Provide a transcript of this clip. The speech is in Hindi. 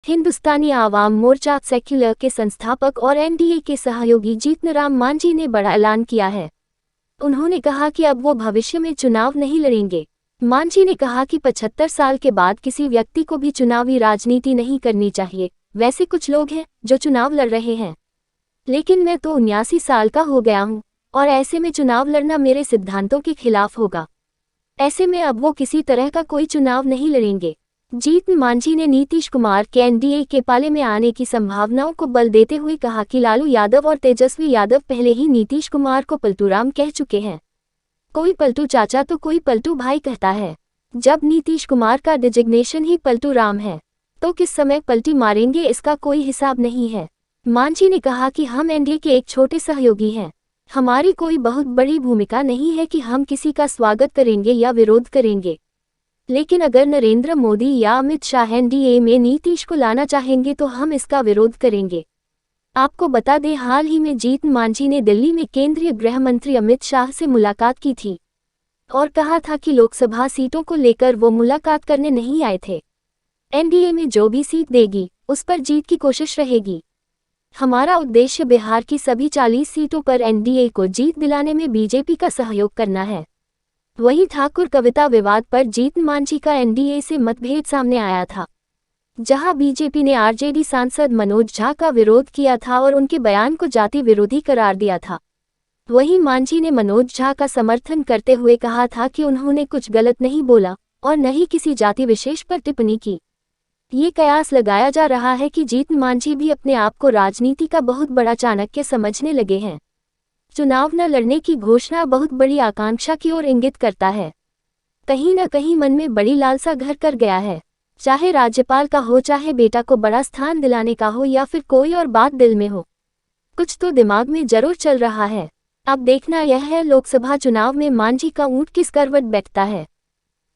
हिंदुस्तानी आवाम मोर्चा सेक्युलर के संस्थापक और एनडीए के सहयोगी जीतनराम मांझी ने बड़ा ऐलान किया है। उन्होंने कहा कि अब वो भविष्य में चुनाव नहीं लड़ेंगे। मांझी ने कहा कि 75 साल के बाद किसी व्यक्ति को भी चुनावी राजनीति नहीं करनी चाहिए। वैसे कुछ लोग हैं जो चुनाव लड़ रहे हैं, लेकिन मैं तो 79 साल का हो गया हूँ और ऐसे में चुनाव लड़ना मेरे सिद्धांतों के खिलाफ होगा। ऐसे में अब वो किसी तरह का कोई चुनाव नहीं लड़ेंगे। जीतन मांझी ने नीतीश कुमार के एनडीए के पाले में आने की संभावनाओं को बल देते हुए कहा कि लालू यादव और तेजस्वी यादव पहले ही नीतीश कुमार को पलटूराम कह चुके हैं। कोई पलटू चाचा तो कोई पलटू भाई कहता है। जब नीतीश कुमार का डिजिग्नेशन ही पलटूराम है तो किस समय पलटी मारेंगे इसका कोई हिसाब नहीं है। मांझी ने कहा कि हम एनडीए के एक छोटे सहयोगी हैं। हमारी कोई बहुत बड़ी भूमिका नहीं है कि हम किसी का स्वागत करेंगे या विरोध करेंगे, लेकिन अगर नरेंद्र मोदी या अमित शाह एनडीए में नीतीश को लाना चाहेंगे तो हम इसका विरोध करेंगे। आपको बता दें, हाल ही में जीतन मांझी ने दिल्ली में केंद्रीय गृह मंत्री अमित शाह से मुलाकात की थी और कहा था कि लोकसभा सीटों को लेकर वो मुलाकात करने नहीं आए थे। एनडीए में जो भी सीट देगी उस पर जीत की कोशिश रहेगी। हमारा उद्देश्य बिहार की सभी 40 सीटों पर एनडीए को जीत दिलाने में बीजेपी का सहयोग करना है। वहीं ठाकुर कविता विवाद पर जीतन मांझी का एनडीए से मतभेद सामने आया था, जहां बीजेपी ने आरजेडी सांसद मनोज झा का विरोध किया था और उनके बयान को जाति विरोधी करार दिया था। वहीं मांझी ने मनोज झा का समर्थन करते हुए कहा था कि उन्होंने कुछ गलत नहीं बोला और न ही किसी जाति विशेष पर टिप्पणी की। ये कयास लगाया जा रहा है कि जीतन मांझी भी अपने आप को राजनीति का बहुत बड़ा चाणक्य समझने लगे हैं। चुनाव न लड़ने की घोषणा बहुत बड़ी आकांक्षा की ओर इंगित करता है। कहीं न कहीं मन में बड़ी लालसा घर कर गया है, चाहे राज्यपाल का हो, चाहे बेटा को बड़ा स्थान दिलाने का हो या फिर कोई और बात दिल में हो। कुछ तो दिमाग में जरूर चल रहा है। अब देखना यह है लोकसभा चुनाव में मांझी का ऊंट किस करवट बैठता है।